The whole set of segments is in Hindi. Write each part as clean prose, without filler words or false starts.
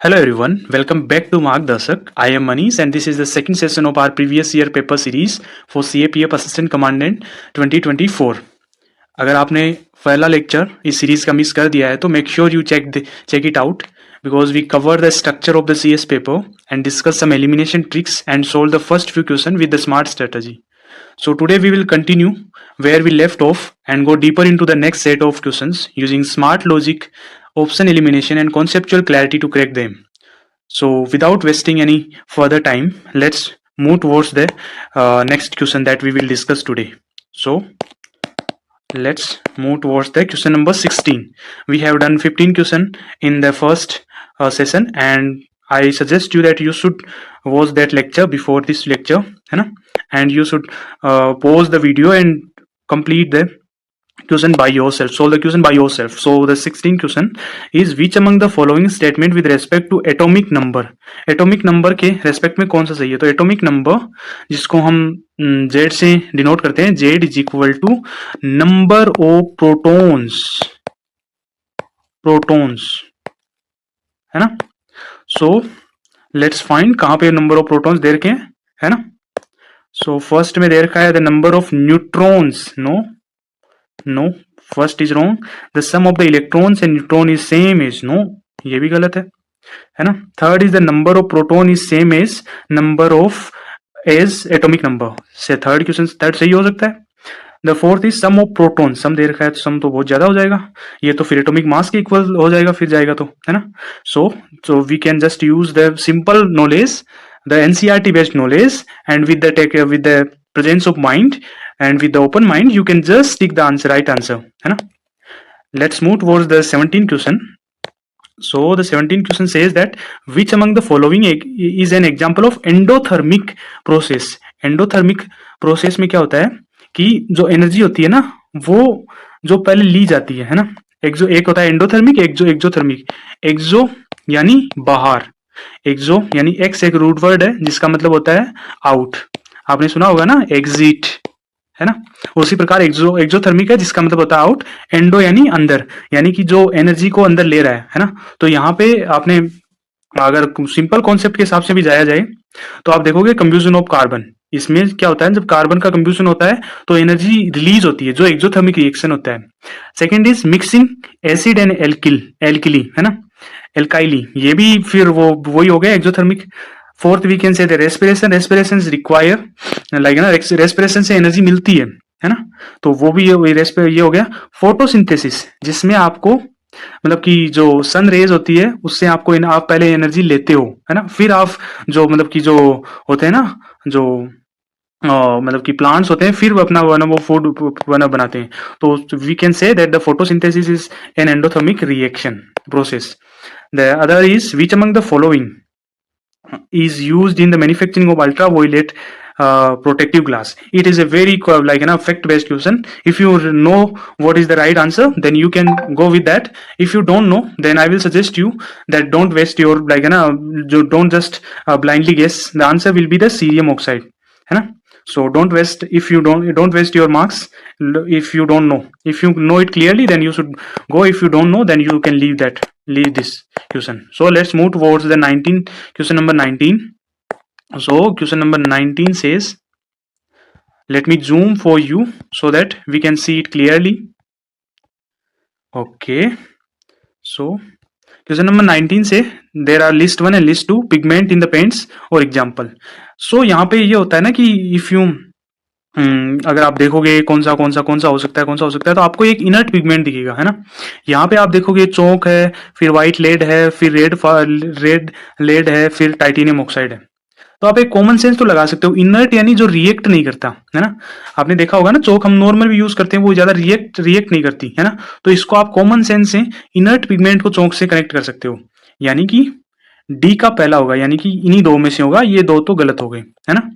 Hello everyone, welcome back to Mark Darshak. I am Manish and this is the second session of our previous year paper series for CAPF Assistant Commandant 2024. अगर आपने पहला लेक्चर इस सीरीज का मिस कर दिया है तो make sure you check it out because we cover the structure of the CS paper and discuss some elimination tricks and solve the first few questions with the smart strategy. So today we will continue where we left off and go deeper into the next set of questions using smart logic, option elimination and conceptual clarity to crack them. So without wasting any further time, let's move towards the next question that we will discuss today. So let's move towards the question number 16. We have done 15 question in the first session and I suggest you that you should watch that lecture before this lecture, है ना? And you should pause the video and complete the question by yourself, solve the question by yourself. So the 16th question is which among the following statement with respect to atomic number, atomic number के respect में कौन सा सही है? तो atomic number जिसको हम Z से डिनोट करते हैं, Z is equal to number of protons, है ना? सो लेट्स फाइंड कहाँ पे नंबर ऑफ प्रोटॉन्स दे रखे हैं, है ना? सो फर्स्ट में दे रखा है the number of neutrons. No, first is wrong. The sum of the electrons and neutron is same as. No, ये भी गलत है ना? Third is the number of proton is same as number of as atomic number. से थर्ड क्वेश्चन थर्ड सही हो सकता है. The fourth is sum of proton. Sum दे रखा है तो सम तो बहुत ज्यादा हो जाएगा, ये तो फिर एटॉमिक मास के इक्वल हो जाएगा फिर जाएगा तो, है ना? So we can just use the simple knowledge, the NCERT based knowledge and with the presence of mind and with the open mind you can just take the answer, right answer, है ना? Let's move towards the 17th question. So the 17th question says that which among the following is an example of endothermic process. Endothermic process में क्या होता है कि जो एनर्जी होती है ना वो जो पहले ली जाती है ना? एक होता है एंडोथर्मिक, एक्सोथर्मिक. एक्सो यानी बाहर, एक्सो यानी एक्स एक रूट वर्ड है जिसका मतलब होता है आउट. आपने सुना होगा ना एग्जिट, है ना? उसी प्रकार एक्सोथर्मिक है जिसका मतलब होता है आउट. एंडो यानी अंदर, यानी कि जो एनर्जी को अंदर ले रहा है ना? तो यहाँ पे आपने अगर सिंपल कॉन्सेप्ट के हिसाब से भी जाया जाए तो आप देखोगे कंब्यूजन ऑफ कार्बन. इसमें क्या होता है, जब कार्बन का कंब्यूजन होता है तो एनर्जी रिलीज होती है जो एक्सोथर्मिक रिएक्शन होता है. Second is mixing acid and alkali, है ना? एल्काइली, ये भी फिर वही हो गया exothermic. Fourth we can say respiration require, like ना रेस्पिरेशन से एनर्जी मिलती है ना? तो वो भी ये हो गया. फोटोसिंथेसिस, जिसमें आपको मतलब कि जो सन रेज होती है उससे आपको आप पहले एनर्जी लेते हो, है ना? फिर आप जो मतलब कि जो होते हैं ना, जो मतलब कि प्लांट्स होते हैं फिर अपना वो फूड बनाते हैं. तो we can say that the photosynthesis is an endothermic reaction process. The other is which among the following is used in the manufacturing of ultraviolet protective glass. It is a very like an fact based question. If you know what is the right answer then you can go with that. If you don't know then I will suggest you that don't waste your like don't just blindly guess. The answer will be the cerium oxide, है ना? So don't waste, if you don't waste your marks if you don't know. If you know it clearly then you should go. If you don't know then you can leave this question. So let's move towards the question number 19. So question number 19 says, let me zoom for you so that we can see it clearly. Okay, so question number 19 से there are list 1 and list 2 pigment in the paints or example. So यहाँ पे ये होता है ना कि if you अगर आप देखोगे कौन सा हो सकता है तो आपको एक इनर्ट पिगमेंट दिखेगा, है ना? यहाँ पे आप देखोगे चौक है, फिर व्हाइट लेड है, फिर रेड लेड है, फिर टाइटेनियम ऑक्साइड है. तो आप एक कॉमन सेंस तो लगा सकते हो. इनर्ट यानी जो रिएक्ट नहीं करता, है ना? आपने देखा होगा ना चौक हम नॉर्मल भी यूज करते हैं, वो ज्यादा रिएक्ट नहीं करती, है ना? तो इसको आप कॉमन सेंस से इनर्ट पिगमेंट को चौक से कनेक्ट कर सकते हो. यानी कि डी का पहला होगा, यानी कि इन्हीं दो में से होगा. ये दो तो गलत हो गए, है ना?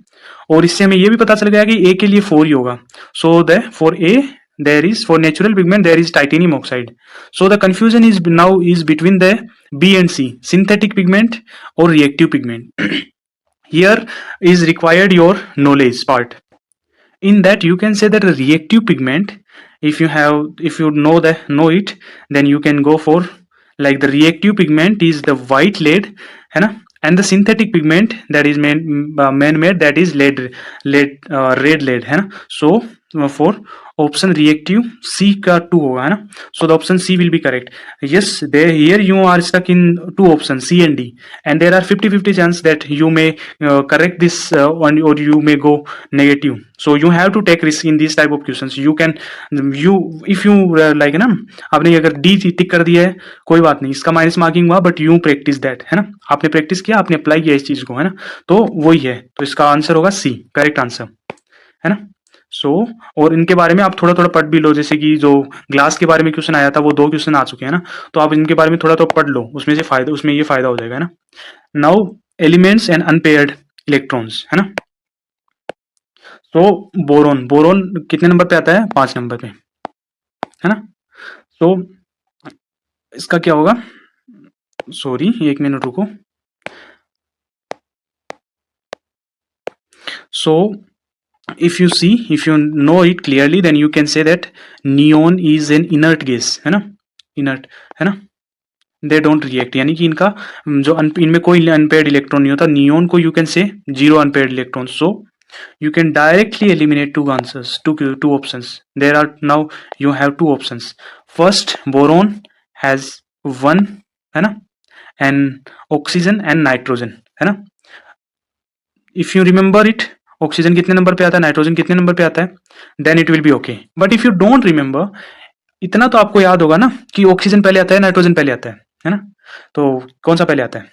और इससे हमें ये भी पता चल गया कि ए के लिए 4 ही होगा. So the for a there is, for natural pigment there is titanium oxide. So the confusion is now is between the B and C, synthetic pigment or reactive pigment. Here is required your knowledge part. In that you can say that a reactive pigment, if you know it, then you can go for like the reactive pigment is the white lead, है ना, and the synthetic pigment that is man made, that is red lead, है ना. So for option reactive C का 2 होगा, है ना. So the option C will be correct. Yes, there here you are stuck in two options C and D, and there are 50-50 chance that you may correct this one, or you may go negative. So you have to take risk in these type of questions. You can if you like ना, आपने अगर D टिक कर दिया है कोई बात नहीं, इसका माइनस मार्किंग हुआ, बट यू प्रैक्टिस दैट, है ना. आपने प्रैक्टिस किया, आपने अप्लाई किया इस चीज को, है ना. तो वही है, तो इसका आंसर होगा सी, करेक्ट आंसर, है ना. सो और इनके बारे में आप थोड़ा थोड़ा पढ़ भी लो, जैसे कि जो ग्लास के बारे में क्वेश्चन आया था वो 2 क्वेश्चन आ चुके हैं ना, तो आप इनके बारे में थोड़ा तो पढ़ लो, उसमें से फायदा, उसमें ये फायदा हो जाएगा, है ना. Now elements and unpaired electrons, है ना. तो बोरोन, बोरोन कितने नंबर पे आता है? 5 नंबर पे, है ना. तो इसका क्या होगा, सॉरी 1 मिनट रुको. So if you see, if you know it clearly, then you can say that neon is an inert gas, है ना, inert, है ना. they don't react, यानी कि इनका जो इनमें कोई अनपेयर्ड इलेक्ट्रॉन नहीं होता. नियोन को you can say 0 unpaired electrons. So you can directly eliminate 2 answers, two options. There are now you have 2 options. First, boron has 1, है ना, and oxygen and nitrogen, है ना. If you remember it, oxygen कितने नंबर पे आता है, नाइट्रोजन कितने नंबर पे आता है, then it will be okay. But if you don't remember, इतना तो आपको याद होगा ना कि ऑक्सीजन पहले आता है, नाइट्रोजन पहले आता है ना. तो कौन सा पहले आता है?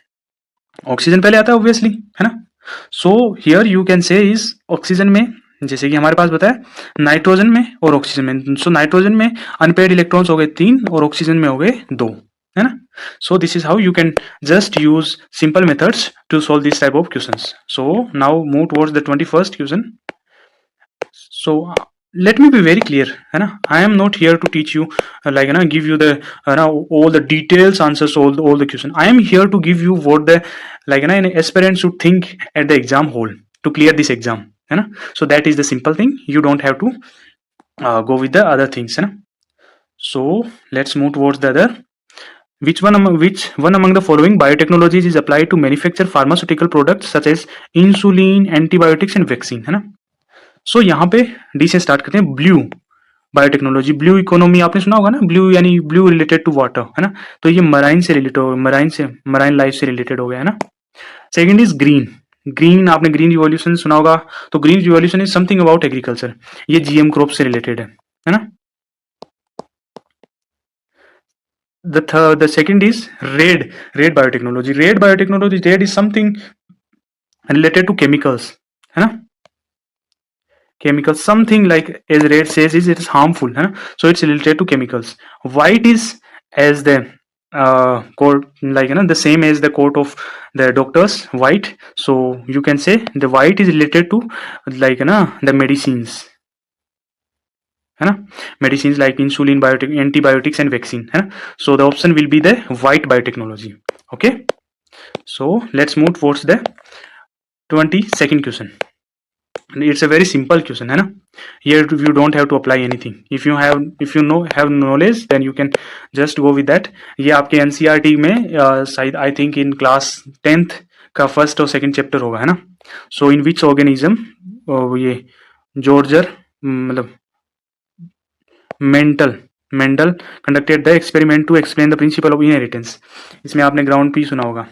ऑक्सीजन पहले आता है ऑब्वियसली, है ना. सो here you can say is oxygen में, जैसे कि हमारे पास बताया, नाइट्रोजन में और ऑक्सीजन में. सो नाइट्रोजन में अनपेयर्ड इलेक्ट्रॉन्स हो गए 3 और ऑक्सीजन में हो गए 2, है ना. So this is how you can just use simple methods to solve this type of questions. So now move towards the 21st question. So let me be very clear, है ना. I am not here to teach you like give you the all the details answers, all the question. I am here to give you what the an aspirant should think at the exam hall to clear this exam, है ना. So that is the simple thing. You don't have to go with the other things, है ना. So let's move towards the other. Which one among the following biotechnologies is applied to manufacture pharmaceutical products such as insulin, antibiotics and vaccine, है ना. So यहाँ पे डी से स्टार्ट करते हैं. ब्लू बायोटेक्नोलॉजी, ब्लू इकोनॉमी आपने सुना होगा ना, ब्लू यानी ब्लू रिलेटेड टू वाटर, है ना. तो ये मराइन से रिलेटेड हो, मराइन लाइफ से रिलेटेड हो गया, है ना. Second is green. ग्रीन आपने ग्रीन रिवॉल्यूशन सुना होगा. तो green revolution is something about agriculture, ये जीएम क्रॉप से रिलेटेड है ना. The second is red biotechnology. Red is something related to chemicals, है ना. Chemicals, something like as red says is it is harmful, है ना. So it's related to chemicals. White is as the coat, the same as the coat of the doctors, white. So you can say the white is related to the medicines, है ना. Medicine like insulin, biotic, antibiotics and vaccine, है ना. So the option will be the white biotechnology. Okay, so let's move towards the 22nd question. It's a very simple question, है ना. Here you don't have to apply anything. If you have knowledge, then you can just go with that. ये आपके NCERT में शायद I think in class 10th का फर्स्ट और सेकंड चैप्टर होगा, है ना. सो इन विच ऑर्गेनिज्म, ये जॉर्जर मतलब Mendel conducted the experiment to explain the principle of inheritance. इसमें आपने ग्राउंड पी सुना होगा.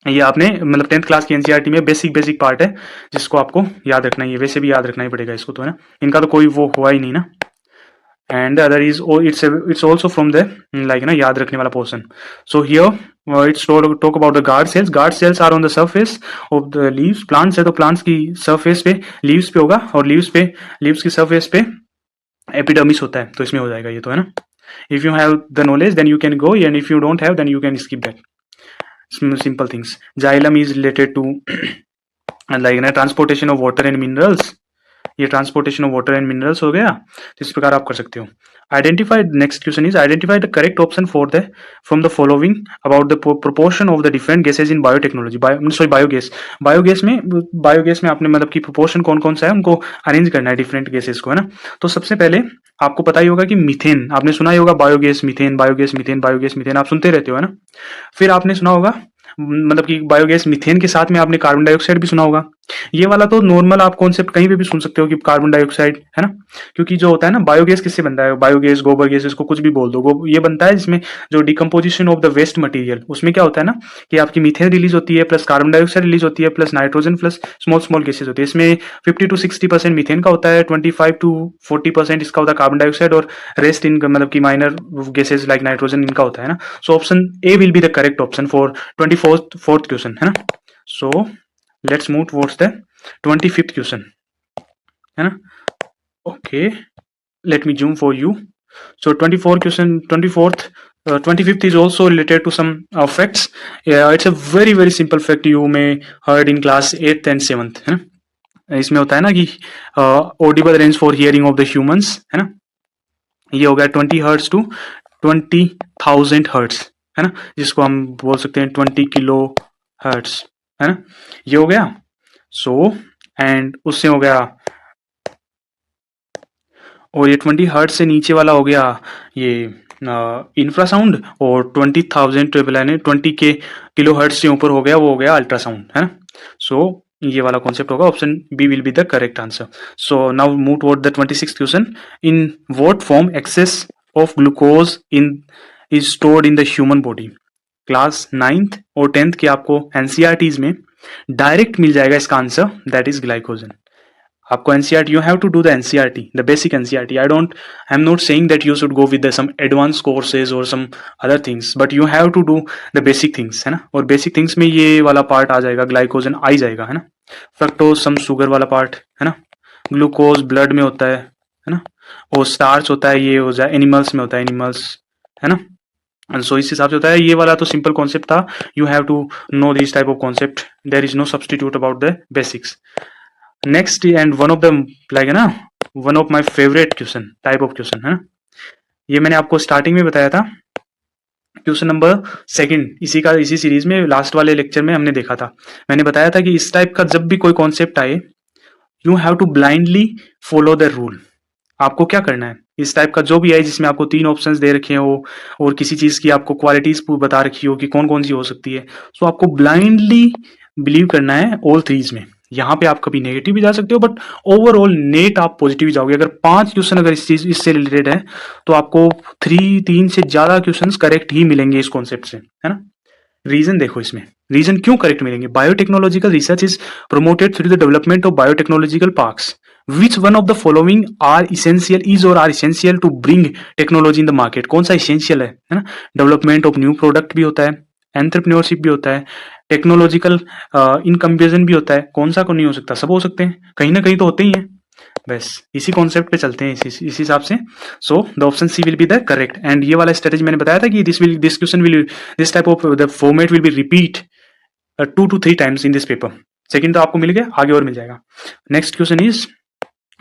ये आपने 10th क्लास की एनसीईआरटी में बेसिक पार्ट है जिसको आपको याद रखना ही है. वैसे भी याद रखना ही पड़ेगा इसको, तो है ना. इनका तो कोई वो हुआ ही नहीं ना. And other is it's also from the याद रखने वाला portion. So here it's talk about the guard cells. Guard cells are on the surface of the leaves. Plants है तो प्लांट्स की सरफेस पे लीव्स पे होगा, और लीव्स की सरफेस पे एपिडर्मिस होता है, तो इसमें हो जाएगा ये, तो है ना. If you have the knowledge then you can go, and if you don't have then you can skip that. Simple things. Xylem is related to transportation of water and minerals. ये transportation of water and minerals हो गया, तो इस प्रकार आप कर सकते हो। Identify, next question is identify the correct option for the from the following about the proportion of the different gases in biotechnology, biogas. Biogas में आपने मतलब कि प्रोपोर्शन कौन कौन सा है उनको अरेंज करना है डिफरेंट गैसेज को, है ना। तो सबसे पहले आपको पता ही होगा कि मीथेन, आपने सुना ही होगा, biogas methane, biogas methane, biogas methane, आप सुनते रहते हो, है ना। फिर आपने सुना होगा मतलब कि बायोगैस मीथेन के साथ में आपने कार्बन डाइऑक्साइड भी सुना होगा। ये वाला तो नॉर्मल आप कॉन्सेप्ट कहीं पे भी सुन सकते हो कि कार्बन डाइऑक्साइड, है ना। क्योंकि जो होता है ना, बायोगैस किससे बनता है, बायोगैस, गोबर गैस, इसको कुछ भी बोल दो, ये बनता है जिसमें जो decomposition of the waste material, उसमें क्या होता है ना कि आपकी मीथेन रिलीज होती है, प्लस कार्बन डाइऑक्साइड रिलीज होती है, plus nitrogen, plus small small gases होती है। इसमें 50 to 60% मीथेन का होता है, 25 to 40% इसका होता है कार्बन डाइऑक्साइड, और रेस्ट इन मतलब कि माइनर गैसेज लाइक नाइट्रोजन इनका होता है ना। So option A will be the correct option for 24th question, है ना। सो let's move towards the 25th question, है ना। Okay, let me zoom for you. So 24 question, 24th, 25th is also related to some facts. Yeah, it's a very very simple fact you may heard in class 8th and 7th, है ना। इसमें होता है ना कि Audible range for hearing of the humans, है ना। ये हो गया 20 हर्ट्स टू 20,000 हर्ट्स, है ना, जिसको हम बोल सकते हैं 20 किलो हर्ट्स, है ना। ये हो गया। सो एंड उससे हो गया, और ये 20 हर्ट्ज से नीचे वाला हो गया ये इंफ्रासाउंड, और 20,000 20 के किलो हर्ट्ज से ऊपर हो गया वो हो गया अल्ट्रासाउंड, है ना। सो ये वाला कॉन्सेप्ट होगा, option B will be the correct answer. So now move toward the 26th question, in what form excess of glucose in is stored in the human body. Class 9th और 10th के आपको एनसीईआरटीज में डायरेक्ट मिल जाएगा इसका आंसर, दैट इज ग्लाइकोजन। आपको NCERT, you have to do the NCERT, the basic NCERT. I am not saying that you should go with some advance courses और some other things, but you have to do the basic things, है ना। और बेसिक थिंग्स में ये वाला पार्ट आ जाएगा, ग्लाइकोजन आ ही जाएगा, है ना। फ्रक्टोज सम शुगर वाला पार्ट, है ना। ग्लूकोज ब्लड में होता है ना। और स्टार्च होता है, ये हो जाए एनिमल्स में होता है, एनिमल्स, है ना। सो इस हिसाब से होता है। ये वाला तो सिंपल कॉन्सेप्ट था, you have to know this type of concept, there is no substitute about the basics. Next and one of the like है ना, one of my favourite question, type of question, है ना। ये मैंने आपको स्टार्टिंग में बताया था, क्वेश्चन नंबर सेकंड, इसी सीरीज में लास्ट वाले लेक्चर में हमने देखा था। मैंने बताया था कि इस टाइप का जब भी कोई कॉन्सेप्ट आए, you have to blindly follow the rule. आपको क्या करना है, इस टाइप का जो भी है जिसमें आपको 3 ऑप्शंस दे रखे हो और किसी चीज की आपको क्वालिटीज बता रखी हो कि कौन कौन सी हो सकती है, सो आपको ब्लाइंडली बिलीव करना है ऑल थ्रीज में। यहाँ पे आप कभी नेगेटिव भी जा सकते हो, बट ओवरऑल नेट आप पॉजिटिव जाओगे। अगर 5 क्वेश्चन अगर इस चीज इससे रिलेटेड है, तो आपको 3 से ज्यादा क्वेश्चन करेक्ट ही मिलेंगे इस कॉन्सेप्ट से, है ना। रीजन देखो इसमें, रीजन क्यों करेक्ट मिलेंगे। Biotechnological research is promoted through the development of biotechnological parks, which one of the following are essential, is और are essential to bring technology in the market. कौन सा इसेंशियल है ना। डेवलपमेंट ऑफ न्यू प्रोडक्ट भी होता है, एंटरप्रेन्योरशिप भी होता है, टेक्नोलॉजिकल इनकम्पेरिजन भी होता है। कौन सा को नहीं हो सकता, सब हो सकते हैं, कहीं ना कहीं तो होते ही हैं। बस इसी कॉन्सेप्ट पे चलते हैं, इस हिसाब से। So the option C will be the correct. And ये वाला स्ट्रेटेजी मैंने बताया था कि this question will, this type of the format will be repeat 2 to 3 times in this paper. Second तो आपको मिल गया, आगे और मिल जाएगा। Next question is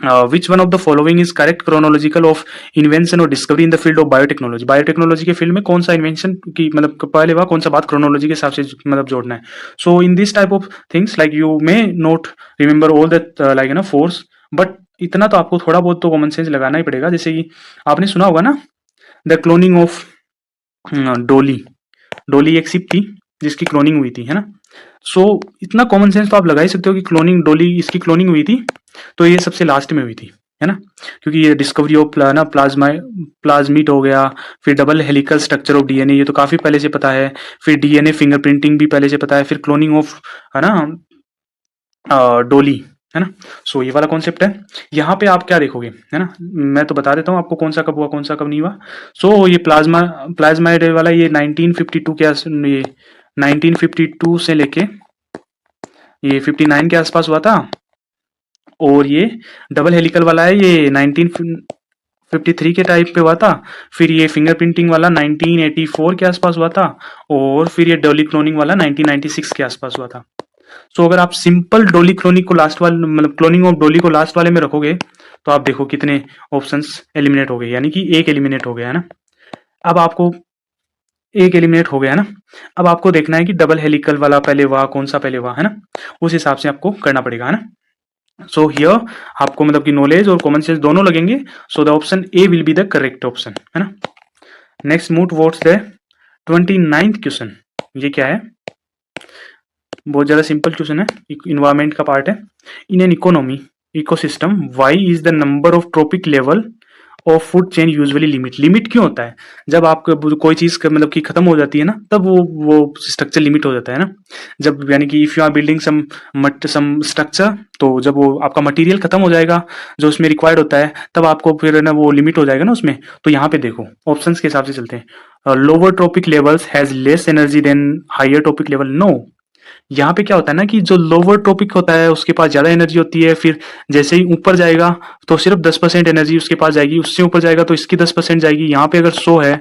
which one of the following is correct chronological of invention और discovery in the field of biotechnology. Biotechnology के फील्ड में कौन सा इन्वेंशन की मतलब पहले वह कौन सा बात क्रोनोलॉजी के हिसाब से मतलब जोड़ना है। So in this type of things like you may not remember all that like ना फोर्स, बट इतना तो आपको थोड़ा बहुत तो कॉमन सेंस लगाना ही पड़ेगा। जैसे कि आपने सुना होगा ना, द क्लोनिंग ऑफ डोली। डोली एक शिप थी जिसकी क्लोनिंग हुई थी, है ना। सो इतना कॉमन सेंस तो आप लगा ही सकते हो कि क्लोनिंग, डोली इसकी क्लोनिंग हुई थी, तो ये सबसे लास्ट में हुई थी, है ना। क्योंकि ये डिस्कवरी ऑफ ना प्लाज्मिड हो गया, फिर double helical structure of DNA, ये तो काफी पहले से पता है। फिर डीएनए फिंगरप्रिंटिंग भी पहले से पता है। फिर क्लोनिंग ऑफ, है ना, डोली, है ना। सो ये वाला कॉन्सेप्ट है। यहाँ पे आप क्या देखोगे, है ना, मैं तो बता देता हूँ आपको कौन सा कब हुआ, कौन सा कब नहीं हुआ। सो ये प्लाज्माइड वाला ये 1952 के ये 1952 से लेके ये 59 के आसपास हुआ था। और ये डबल हेलिकल वाला है, ये 1953 के टाइप पे हुआ था। फिर ये फिंगरप्रिंटिंग वाला 1984 के आसपास हुआ था। और फिर ये डोली क्लोनिंग वाला 1996 के आसपास हुआ था। सो अगर आप सिंपल डोली क्लोनिक को लास्ट वाले मतलब क्लोनिंग ऑफ डोली को लास्ट वाले में रखोगे तो आप देखो कितने ऑप्शंस एलिमिनेट हो गए, यानी कि एक एलिमिनेट हो गया है ना। अब आपको एक एलिमिनेट हो गया है ना, अब आपको देखना है कि डबल हेलिकल वाला पहले हुआ, कौन सा पहले हुआ, है ना, उस हिसाब से आपको करना पड़ेगा, है ना। सो हियर आपको मतलब कि नॉलेज और कॉमन सेंस दोनों लगेंगे, so the option A will be the correct option, है ना। Next move towards the 29th question. ये क्या है, बहुत ज्यादा सिंपल क्वेश्चन है, इन्वायरमेंट का पार्ट है। In an economy ecosystem why is the number of trophic level of food chain usually limit. Limit क्यों होता है, जब आपको कोई चीज मतलब कि खत्म हो जाती है ना, तब वो स्ट्रक्चर लिमिट हो जाता है ना। जब यानी कि if you are building some structure, तो जब वो आपका मटेरियल खत्म हो जाएगा जो उसमें रिक्वायर्ड होता है, तब आपको फिर ना वो लिमिट हो जाएगा ना उसमें। तो यहाँ पे देखो ऑप्शंस के हिसाब से चलते हैं। Lower trophic levels has less energy than higher trophic level, no. यहाँ पे क्या होता है ना कि जो लोअर टॉपिक होता है उसके पास ज्यादा एनर्जी होती है, फिर जैसे ही ऊपर जाएगा तो सिर्फ 10% एनर्जी उसके पास जाएगी, उससे ऊपर जाएगा तो इसकी 10% जाएगी। यहाँ पे अगर 100 है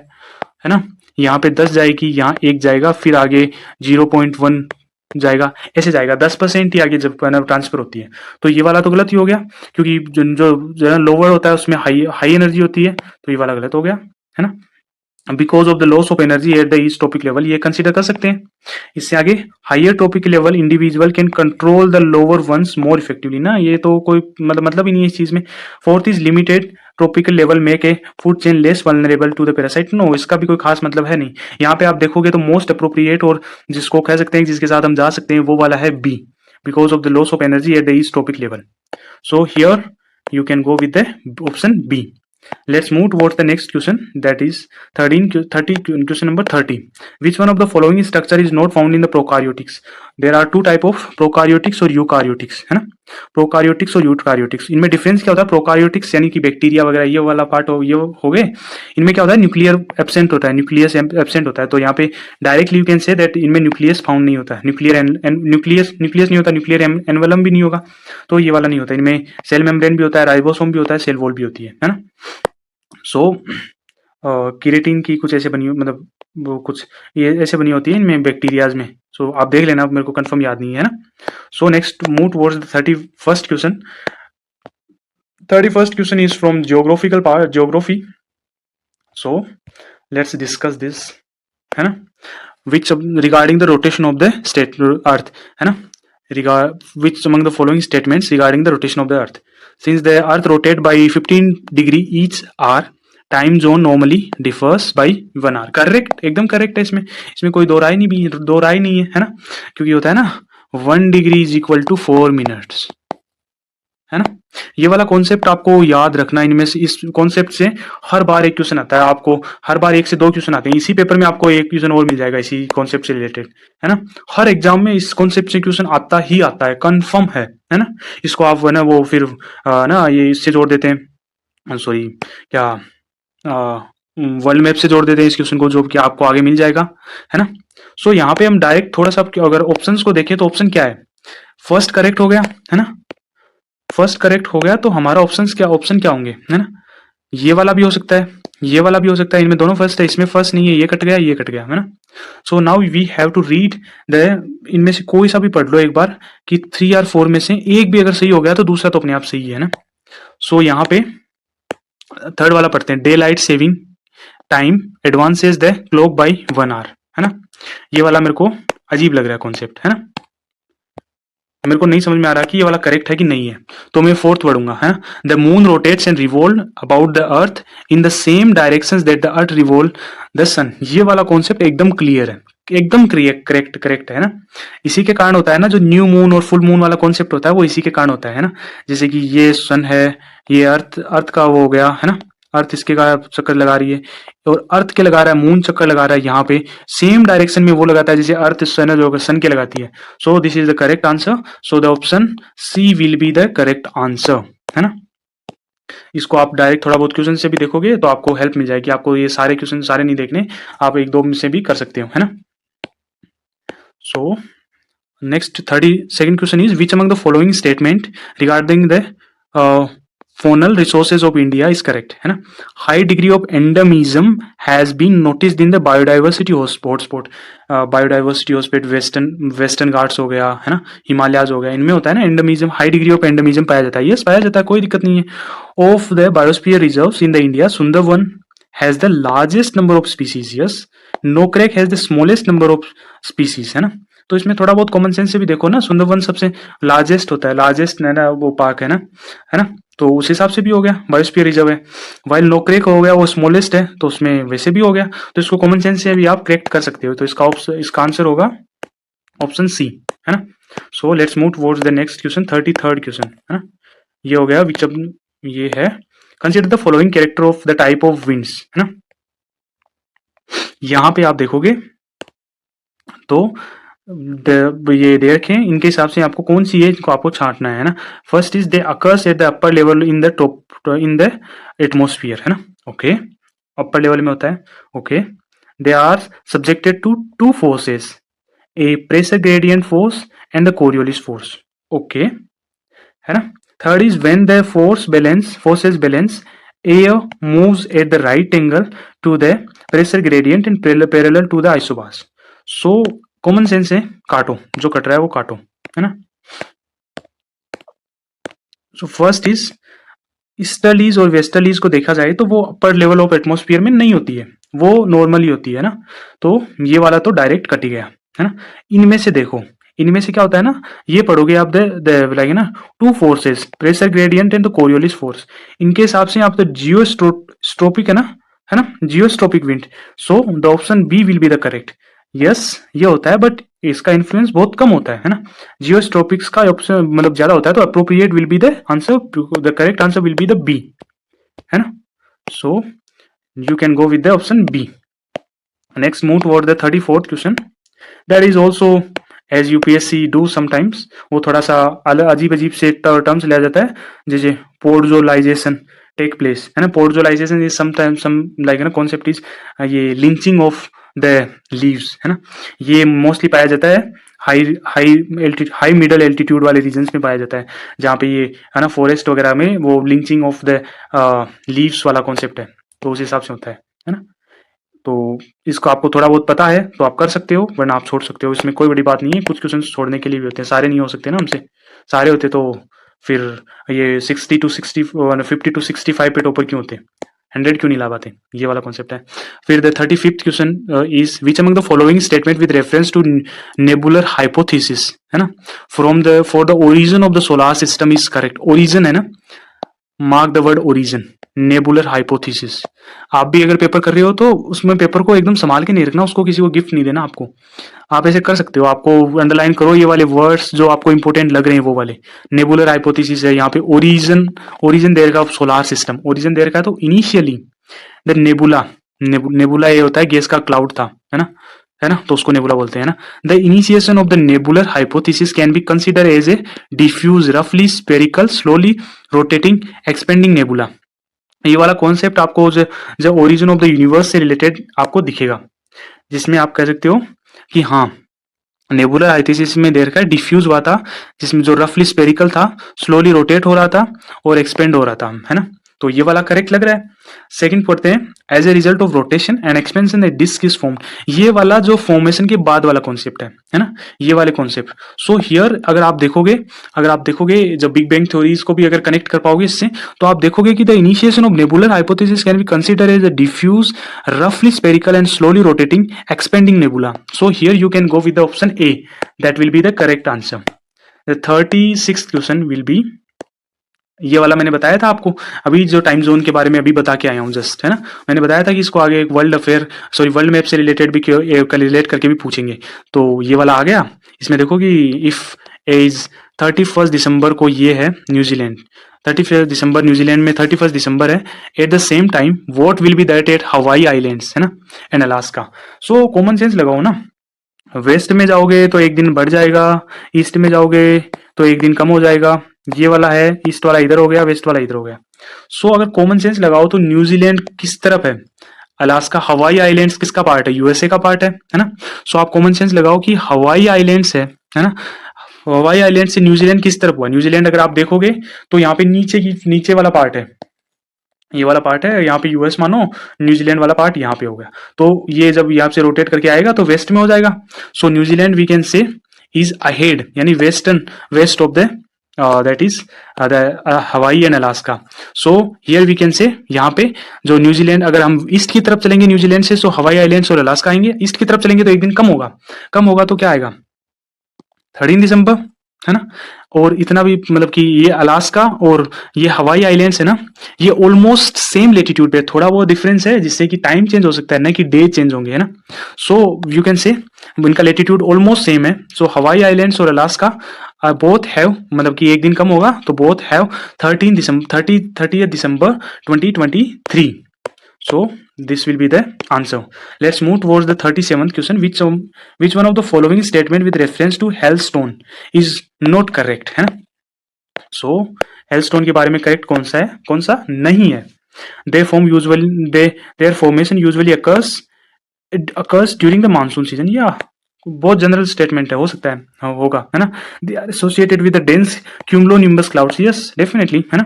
ना, यहाँ पे 10 जाएगी, यहाँ 1 जाएगा, फिर आगे 0.1 जाएगा, ऐसे जाएगा, 10% ही आगे जब ट्रांसफर होती है। तो ये वाला तो गलत ही हो गया, क्योंकि जो लोअर होता है उसमें हाई हाई एनर्जी होती है, तो ये वाला गलत हो गया, है ना। Because of the loss of energy at the east trophic level, ये कंसीडर कर सकते हैं। इससे आगे higher trophic level individual can control the lower ones more effectively ना, ये तो कोई मतलब ही नहीं है इस चीज में। Fourth is limited tropical level make a food chain less vulnerable to the parasite, no, इसका भी कोई खास मतलब है नहीं। यहाँ पे आप देखोगे तो मोस्ट अप्रोप्रिएट और जिसको कह सकते हैं जिसके साथ हम जा सकते हैं वो वाला है B, because of the loss of energy at the east trophic level. So here you can go with the option B. Let's move towards the next question, that is 30 question number 30. Which one of the following structure is not found in the prokaryotics? There are two type of prokaryotics और eukaryotics, है ना। प्रोकार्योटिक्स और यूकार्योटिक्स, इनमें डिफरेंस क्या होता है। प्रोकार्योटिक्स यानी कि बैक्टीरिया वगैरह ये वाला पार्ट ये हो गए, इनमें क्या होता है न्यूक्लियर एब्सेंट होता है, न्यूक्लियस एब्सेंट होता है। तो यहाँ पे directly you can say that इनमें न्यूक्लियस फाउंड नहीं होता है, न्यूक्लियस नहीं होता, न्यूक्लियर एनवेलम भी नहीं होगा, तो ये वाला नहीं होता। इनमें सेल मेम्ब्रेन भी होता है, राइबोसोम भी होता है, सेल वॉल भी होती है ना। सो किरेटिन की कुछ ऐसे बनी मतलब वो कुछ ये ऐसे बनी होती है इनमें बैक्टीरियाज में। सो आप देख लेना, मेरे को कंफर्म याद नहीं है ना। So next move towards the 31st question. 31st question is from geographical part, geography. So let's discuss this, है ना। Which regarding the rotation of the state earth, है ना, which among the following statements regarding the rotation of the earth, since the earth rotate by 15 degree each hour, time zone normally differs by 1 hour. Correct, एकदम करेक्ट है, इसमें कोई दो राय नहीं है ना, क्योंकि होता है ना 1 degree is equal to 4 minutes, है ना। ये वाला कॉन्सेप्ट आपको याद रखना, इनमें से इस कॉन्सेप्ट से हर बार एक क्वेश्चन आता है, आपको हर बार 1 से 2 क्वेश्चन आते हैं। इसी पेपर में आपको एक क्वेश्चन और मिल जाएगा इसी कॉन्सेप्ट से रिलेटेड, है ना। हर एग्जाम में इस कॉन्सेप्ट से क्वेश्चन आता ही आता है, कंफर्म है ना। इसको आप ना वो फिर ना ये इससे जोड़ देते हैं, सॉरी क्या वर्ल्ड मैप से जोड़ देते हैं इस क्वेश्चन को, जो कि आपको आगे मिल जाएगा, है ना। सो यहाँ पे हम डायरेक्ट थोड़ा सा अगर ऑप्शंस को देखें तो ऑप्शन क्या है, फर्स्ट करेक्ट हो गया, है ना। फर्स्ट करेक्ट हो गया तो हमारा ऑप्शन क्या होंगे, है ना। ये वाला भी हो सकता है, ये वाला भी हो सकता है, इनमें दोनों फर्स्ट है, इसमें फर्स्ट नहीं है, ये कट गया, ये कट गया, है ना। So now we have to read the, इनमें से कोई सा भी पढ़ लो एक बार कि 3 और 4 में से एक भी अगर सही हो गया तो दूसरा तो अपने आप सही है ना। सो यहाँ पे थर्ड वाला पढ़ते हैं, daylight saving time advances the clock by 1 hour, है ना। ये वाला मेरे को अजीब लग रहा है कॉन्सेप्ट, है ना, मेरे को नहीं समझ में आ रहा कि ये वाला करेक्ट है कि नहीं है, तो मैं फोर्थ पढ़ूंगा, है। The moon rotates and revolve about the earth in the same directions that the earth revolve the sun. ये वाला कॉन्सेप्ट एकदम क्लियर है, एकदम करेक्ट है ना। इसी के कारण होता है ना, जो न्यू मून और फुल मून वाला कॉन्सेप्ट होता है वो इसी के कारण होता है ना। जैसे कि ये सन है, ये अर्थ का वो हो गया, है ना, अर्थ इसके का चक्कर लगा रही है और अर्थ के लगा रहा है, मून चक्कर लगा रहा है, यहाँ पे सेम डायरेक्शन में वो लगाता है जैसे अर्थ सन है जो सन के लगाती है। So this is the correct answer, so the option C will be the correct answer, है ना। इसको आप डायरेक्ट थोड़ा बहुत क्वेश्चन से भी देखोगे तो आपको हेल्प मिल जाएगी, आपको ये सारे क्वेश्चन सारे नहीं देखने, आप 1-2 में से भी कर सकते हो, है ना। So next 32nd question is which among the following statement regarding the faunal resources of India is correct, है ना. High degree of endemism has been noticed in the biodiversity hotspot. Biodiversity hotspot western Ghats हो गया, है ना, हिमालयाज हो गया, इनमें होता है ना endemism, high degree of endemism पाया जाता है. यस, पाया जाता है, कोई दिक्कत नहीं है. Of the biosphere reserves in the India, Sundarban has the largest number of species. Yes, Nokrek has the smallest number of species, है ना. तो इसमें थोड़ा बहुत कॉमन सेंस से भी देखो ना, सुंदरवन सबसे लार्जेस्ट होता है, लार्जेस्ट है ना वो पार्क है ना, तो उस हिसाब से भी हो गया, बायोस्फीयर रिजर्व है. वाइल नोक्रेक हो गया वो स्मॉलेस्ट है, तो उसमें वैसे भी हो गया. तो इसको कॉमन सेंस से भी आप करेक्ट कर सकते हो. तो इसका आंसर होगा ऑप्शन सी, है ना. सो let's move towards the next question, 33rd question, है ना. ये हो गया विच, ये है consider the following character of the type of winds, है ना. यहां पे आप देखोगे तो ये दे रखे हैं, इनके हिसाब से आपको कौन सी है इनको आपको छांटना है ना. First is they occurs at the upper level in the top in the atmosphere, है ना. ओके, अपर लेवल में होता है. Okay, they are subjected to two forces, a pressure gradient force and the Coriolis force. Okay, है ना. Third is when the forces balance, air moves at the right angle to the pressure gradient and parallel to the isobars. So common sense है, काटो, जो कट रहा है वो काटो, है ना. सो फर्स्ट इज ईस्टर्लीज और वेस्टर्लीज को देखा जाए तो वो अपर लेवल ऑफ एटमोस्फियर में नहीं होती है, वो नॉर्मली होती है ना. तो ये वाला तो डायरेक्ट कट ही गया, है ना. इनमें से देखो, इनमें से क्या होता है ना, ये पढ़ोगे आप लाइक ना, two forces, pressure gradient and the Coriolis force. इनके हिसाब से आप तो जियोस्ट्रोपिक है ना, geostrophic wind. So the option B will be the correct. Yes, ये होता है बट इसका इन्फ्लुएंस बहुत कम होता है ना. जियोस्ट्रोपिक्स का ऑप्शन मतलब ज्यादा होता है, तो appropriate will be the answer, the correct answer will be the B, है ना. So you can go with the option B. Next move toward the 34th question. That is also as UPSC do sometimes, वो थोड़ा सा अजीब अजीब से टर्म्स लिया जाता है, जैसे पोर्टजोलाइजेशन टेक प्लेस, है ना. पोर्टजोलाइजेशन इज समटाइम्स सम लाइक ना कॉन्सेप्ट इज ये लिंचिंग ऑफ द लीव्स, है ना. ये मोस्टली पाया जाता है हाई मिडल एल्टीट्यूड वाले रीजन्स में पाया जाता है, जहाँ पे ये है ना फॉरेस्ट वगैरह में वो लिंचिंग ऑफ द लीव्स वाला कॉन्सेप्ट है, तो उस हिसाब से होता है ना. तो इसको आपको थोड़ा बहुत पता है तो आप कर सकते हो, वरना आप छोड़ सकते हो, इसमें कोई बड़ी बात नहीं है. कुछ क्वेश्चन छोड़ने के लिए भी होते हैं, सारे नहीं हो सकते ना हमसे. सारे होते तो फिर ये 50 to 65 पे टॉपर क्यों होते, 100 क्यों नहीं ला पाते, ये वाला कॉन्सेप्ट है. फिर the 35th question is which among the following statement with reference to nebular hypothesis, है ना, for the origin of the solar system is correct. Origin है ना, mark the word origin, nebular hypothesis. आप भी अगर पेपर कर रहे हो तो उसमें पेपर को एकदम संभाल के नहीं रखना, उसको किसी को गिफ्ट नहीं देना आपको. आप ऐसे कर सकते हो, आपको अंडरलाइन करो ये वाले वर्ड्स जो आपको इंपॉर्टेंट लग रहे हैं, वो वाले. नेबुलर हाइपोथेसिस है यहाँ पे, ओरिजिन दे रखा सोलार सिस्टम, ओरिजिन दे रखा है. तो इनिशियली द नेबुला ये होता है गैस का क्लाउड था, है ना, तो उसको नेबुला बोलते हैं ना. The initiation of the nebular hypothesis can be consider as a diffuse रफली spherical slowly rotating expanding nebula. ये वाला कॉन्सेप्ट आपको जो ओरिजिन ऑफ द यूनिवर्स से रिलेटेड आपको दिखेगा, जिसमें आप कह सकते हो कि हाँ नेबुलर हाइपोथेसिस में देर का डिफ्यूज हुआ था, जिसमें जो रफली स्पेरिकल था, स्लोली रोटेट हो रहा था और एक्सपेंड हो रहा था, है ना. तो ये वाला करेक्ट लग रहा है. सेकंड पढ़ते हैं, as a result of rotation and expansion the disc is formed. ये वाला जो फॉर्मेशन के बाद वाला कॉन्सेप्ट है ना, ये वाले कॉन्सेप्ट. सो हियर अगर आप देखोगे जब बिग बैंग थ्योरीज को भी अगर कनेक्ट कर पाओगे इससे, तो आप देखोगे कि the initiation of nebular hypothesis can be consider as a diffuse रफली spherical and slowly rotating expanding nebula. So here you can go with the option A, that will be the correct answer. The 36th question will be, ये वाला मैंने बताया था आपको अभी, जो टाइम जोन के बारे में अभी बता के आया हूँ जस्ट, है ना. मैंने बताया था कि इसको आगे एक वर्ल्ड मैप से रिलेटेड भी रिलेट करके भी पूछेंगे. तो ये वाला आ गया. इसमें देखो कि इफ एज 31 दिसंबर को ये है न्यूजीलैंड, 31 दिसंबर न्यूजीलैंड में 31 दिसंबर है, at the same time what will be that at हवाई आइलैंड्स, है ना, and Alaska. So common sense लगाओ ना, वेस्ट में जाओगे तो एक दिन बढ़ जाएगा, ईस्ट में जाओगे तो एक दिन कम हो जाएगा. ये वाला है, ईस्ट वाला इधर हो गया, वेस्ट वाला इधर हो गया. सो अगर कॉमन सेंस लगाओ तो न्यूजीलैंड किस तरफ है, अलास्का, हवाई आइलैंड्स किसका पार्ट है, यूएसए का पार्ट है ना. सो आप कॉमन सेंस लगाओ कि हवाई आइलैंड्स है ना, हवाई आइलैंड से न्यूजीलैंड किस तरफ हुआ? न्यूजीलैंड अगर आप देखोगे तो यहाँ पे नीचे वाला पार्ट है, ये वाला पार्ट है, यहाँ पे यूएस मानो, न्यूजीलैंड वाला पार्ट यहाँ पे हो गया, तो ये जब यहाँ से रोटेट करके आएगा तो वेस्ट में हो जाएगा। So New Zealand we can say is ahead, यानी west of the that is Hawaii and Alaska. So here we can say, यहाँ पे जो न्यूजीलैंड, अगर हम ईस्ट की तरफ चलेंगे न्यूजीलैंड से, सो हवाई आइलैंड्स और अलास्का आएंगे। ईस्ट की तरफ चलेंगे तो एक दिन कम होगा तो क्या आएगा? 13 दिसंबर, है ना। और इतना भी मतलब कि ये अलास्का और ये हवाई आइलैंड्स है ना, ये ऑलमोस्ट सेम लेटीट्यूड पे, थोड़ा वो डिफरेंस है जिससे कि टाइम चेंज हो सकता है ना, कि डे चेंज होंगे, है ना। सो यू कैन से इनका लेटीट्यूड ऑलमोस्ट सेम है। सो हवाई आइलैंड्स और अलास्का बोथ हैव, मतलब कि एक दिन कम होगा तो both have 30th December 2023। So this will be the answer. Let's move towards the 37th question. Which one of the following statement with reference to Hellstone is not correct, है ना। So Hellstone के बारे में करेक्ट कौन सा है, कौन सा नहीं है? Their formation usually occurs during the monsoon season। या बहुत जनरल स्टेटमेंट है, हो सकता है, हाँ, होगा, है ना। They are associated with the dense cumulonimbus clouds। Yes, definitely, है ना।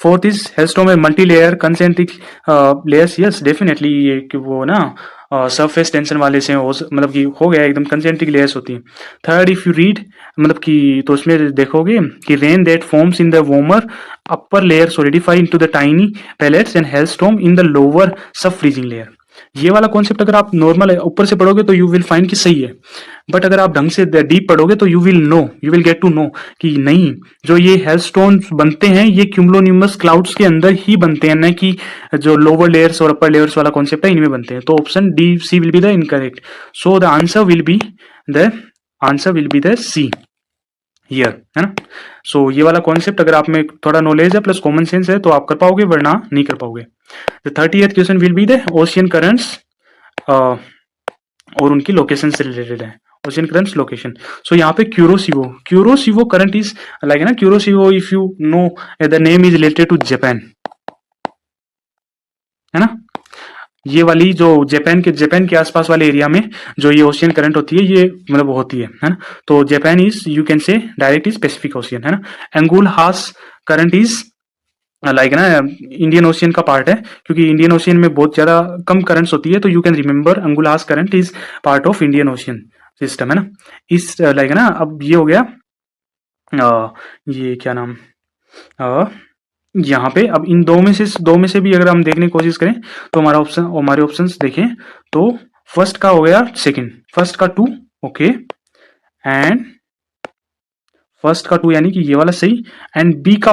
फोर्थ इज हेलस्टॉर्म में multi layer concentric layers. Yes definitely, ये कि वो ना सरफेस टेंशन वाले से मतलब कि हो गया एकदम कंसेंट्रिक लेयर्स होती हैं। थर्ड इफ यू रीड, मतलब कि तो उसमें देखोगे कि rain that forms in the warmer upper layer solidify into the tiny pellets and hailstorm in the lower sub freezing layer. ये वाला कॉन्सेप्ट अगर आप नॉर्मल ऊपर से पढ़ोगे तो यू विल फाइंड कि सही है, बट अगर आप ढंग से डीप पढ़ोगे तो you will get to know कि नहीं, जो ये हेलस्टोन्स बनते हैं ये क्यूमुलोनिम्बस क्लाउड्स के अंदर ही बनते हैं, न कि जो लोअर लेयर्स और अपर लेयर्स वाला कॉन्सेप्ट है इनमें बनते हैं। तो option D C will be the incorrect. So the answer will be the C here, है ना। सो ये वाला कॉन्सेप्ट अगर आप में थोड़ा नॉलेज है प्लस कॉमन सेंस है तो आप कर पाओगे, वरना नहीं कर पाओगे। The 30th question will be the ocean currents और उनकी लोकेशन से रिलेटेड है, ओशियन करंट्स लोकेशन। सो यहाँ पे क्यूरोसिवो करंट इज लाइक ना, Kuroshio if you know the name is related to Japan, है ना। ये वाली जो जापान के आसपास वाले एरिया में जो ये ओशियन करंट होती है ये मतलब होती है ना। तो Japan is you can say direct is Pacific ocean, है ना। एंगुल हास करंट इज लाइक ना इंडियन ओशियन का पार्ट है, क्योंकि इंडियन ओशियन में बहुत ज्यादा कम करंट्स होती है, तो you can remember Agulhas current is part of Indian Ocean system, है ना। इस लाइक ना, अब ये हो गया ये क्या नाम, यहाँ पे अब इन दो में से भी अगर हम देखने की कोशिश करें तो हमारे ऑप्शंस देखें तो फर्स्ट का हो गया सेकंड, फर्स्ट का 2 ओके, एंड फर्स्ट का 2 यानी कि ये वाला सही, एंड बी का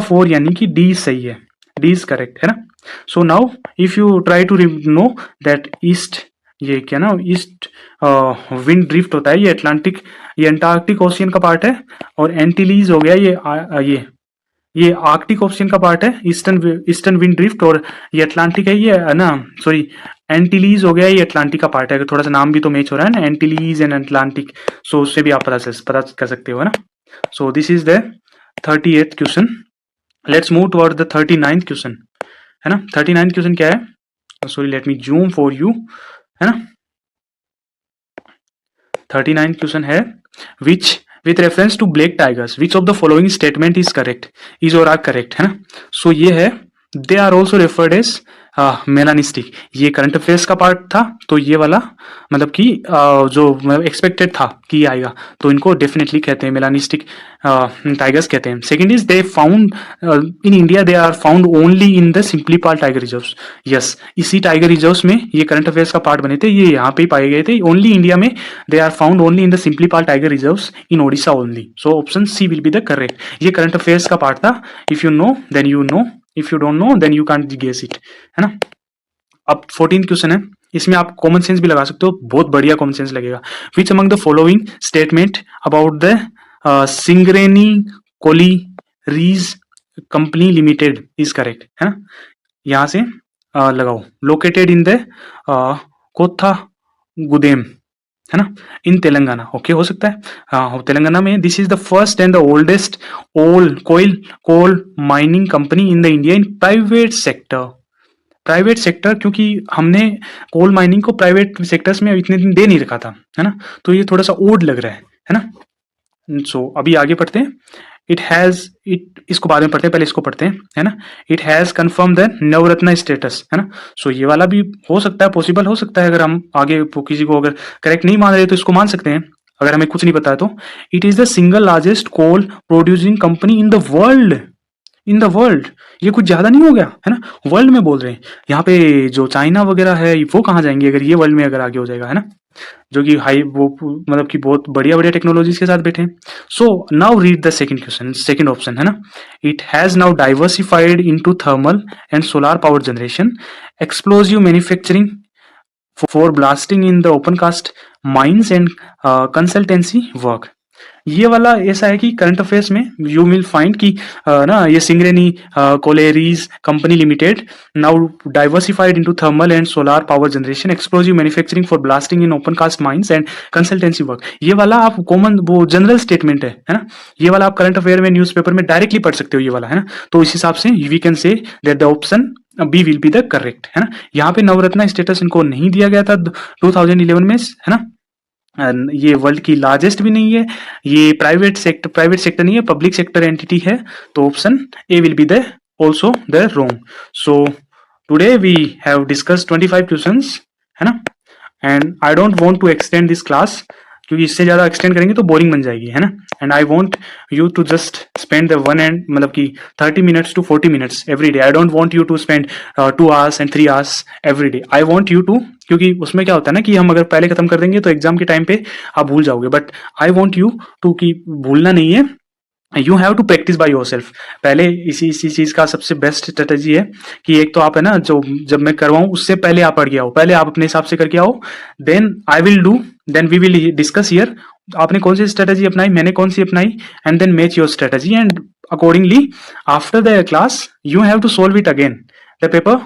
4 यानी कि डी सही है, डी इज करेक्ट, है ना। So now if you try to know that east, ये क्या ना ईस्ट विंड ड्रिफ्ट होता है, ये अटलांटिक, ये अंटार्कटिक ओशियन का पार्ट है, और एंटीलीज हो गया ये आर्कटिक ओशियन का पार्ट है, ईस्टर्न विंड ड्रिफ्ट, और ये अटलांटिक है, ये ना सॉरी एंटीलीज हो गया, ये अटलांटिक का पार्ट है। अगर थोड़ा सा नाम भी तो मैच हो रहा है ना, एंटीलीज एंड अटलांटिक, सो उससे भी आप पता कर सकते हो, है ना। सो this is the 38th question. Let's move toward the 39th question, है ना। 39th क्वेश्चन क्या है, sorry let me zoom for you, है ना। 39th क्वेश्चन है विच with reference to black tigers which of the following statement is correct, is or are correct, है ना। सो ये है they are also referred as melanistic, ये करंट अफेयर्स का पार्ट था, तो ये वाला मतलब कि जो एक्सपेक्टेड था कि आएगा, तो इनको डेफिनेटली कहते हैं मेलानिस्टिक टाइगर्स कहते हैं। Second is they found in India, they are found only in the Similipal tiger reserves. Yes, इसी टाइगर रिजर्व्स में ये करंट अफेयर्स का पार्ट बने थे, ये यहाँ पे ही पाए गए थे ओनली इंडिया में। They are found only in the Similipal tiger reserves in Odisha only. So option C will be the correct. ये करंट अफेयर्स का पार्ट था, if you know then you know, if you don't know then you can't guess it, है ना। अब 14th क्वेश्चन है, इसमें आप कॉमन सेंस भी लगा सकते हो, बहुत बढ़िया कॉमन सेंस लगेगा। Which among the following statement about the Singareni collieries company limited is correct, है ना। यहां से लगाओ, लोकेटेड इन द कोथागुडेम, है ना, इन तेलंगाना। ओके, हो सकता है हाँ तेलंगाना में। This is the first and the oldest coal mining company in the India in private sector, क्योंकि हमने कोल माइनिंग को प्राइवेट सेक्टर्स में इतने दिन दे नहीं रखा था, है ना, तो ये थोड़ा सा ओड लग रहा है ना। सो अभी आगे पढ़ते हैं। इसको बाद में पढ़ते हैं, पहले इसको पढ़ते हैं, है ना। It has confirm the Navratna status, है ना। सो ये वाला भी हो सकता है, पॉसिबल हो सकता है, अगर हम आगे किसी को अगर करेक्ट नहीं मान रहे तो इसको मान सकते हैं, अगर हमें कुछ नहीं पता है तो। It is the single largest coal producing company in the world, in the world. ये कुछ ज्यादा नहीं हो गया, है ना। वर्ल्ड में बोल रहे हैं, यहाँ पे जो चाइना वगैरह है वो कहाँ जाएंगे अगर ये वर्ल्ड में अगर आगे हो जाएगा, है ना। जो कि हाई वो मतलब कि बहुत बढ़िया बढ़िया टेक्नोलॉजीज के साथ बैठे हैं। So now read the second question, second option, है ना। It has now diversified into thermal and solar power generation, explosive manufacturing for blasting in the open cast mines and consultancy work. ये वाला ऐसा है कि करंट अफेयर्स में यू विल फाइंड कि ना ये Singareni collieries company limited now diversified into thermal and solar power generation, explosive manufacturing for blasting in open cast mines and consultancy work. ये वाला आप कॉमन वो जनरल स्टेटमेंट है ना। ये वाला आप करंट अफेयर में न्यूज़पेपर में डायरेक्टली पढ़ सकते हो ये वाला, है ना। तो इस हिसाब से we can say that the option B will be the correct, है ना। यहाँ पे नवरत्न स्टेटस इनको नहीं दिया गया था 2011 में, है ना। ये वर्ल्ड की लार्जेस्ट भी नहीं है, ये प्राइवेट सेक्टर नहीं है, पब्लिक सेक्टर एंटिटी है। तो option A will be the also the wrong. So today we have discuss 25 questions, है ना। And I don't want to extend this class, क्योंकि इससे ज्यादा एक्सटेंड करेंगे तो बोरिंग बन जाएगी, है ना। And I want you to just spend the one and मतलब कि 30 minutes to 40 minutes every day. I don't want you to spend 2 hours and 3 hours every day. I want you to, क्योंकि उसमें क्या होता है ना कि हम अगर पहले खत्म कर देंगे तो एग्जाम के टाइम पे आप भूल जाओगे, but I want you to कि भूलना नहीं है, you have to practice by yourself. पहले इसी चीज का सबसे बेस्ट स्ट्रेटेजी है कि एक तो आप, है ना, जो जब मैं करवाऊं उससे पहले आप पढ़ के आओ, पहले आप अपने हिसाब से करके आओ, then I will do, then we will discuss here आपने कौन सी स्ट्रेटेजी अपनाई, मैंने कौन सी अपनाई, and then match your strategy, and accordingly after the class you have to solve it again the paper,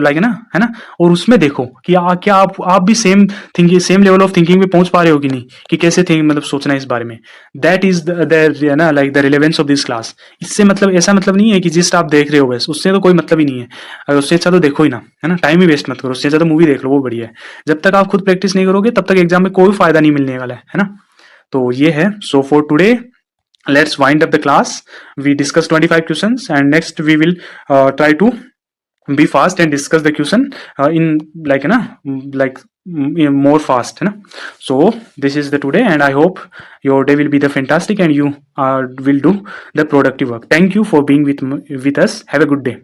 like, है ना। और उसमें देखो कि क्या आप भी same thinking, same level of thinking पे पहुंच पा रहे हो कि नहीं, कि कैसे थिंक मतलब सोचना है इस बारे में। दैट इज द ना like the relevance of this class. इससे मतलब ऐसा मतलब नहीं है कि जिस आप देख रहे हो बस, उससे तो कोई मतलब ही नहीं है। अगर उससे अच्छा तो देखो ही ना, है ना, टाइम ही वेस्ट मत करो, उससे अच्छा तो मूवी देख लो, वो बढ़िया है। जब तक आप खुद प्रैक्टिस नहीं करोगे तब तक एग्जाम में कोई फायदा नहीं मिलने वाला है ना। तो ये है। So for today let's wind up the class. We discussed 25 questions and next we will try to be fast and discuss the question in like more fast, है ना. So this is the today and I hope your day will be the fantastic and you will do the productive work. Thank you for being with us. Have a good day.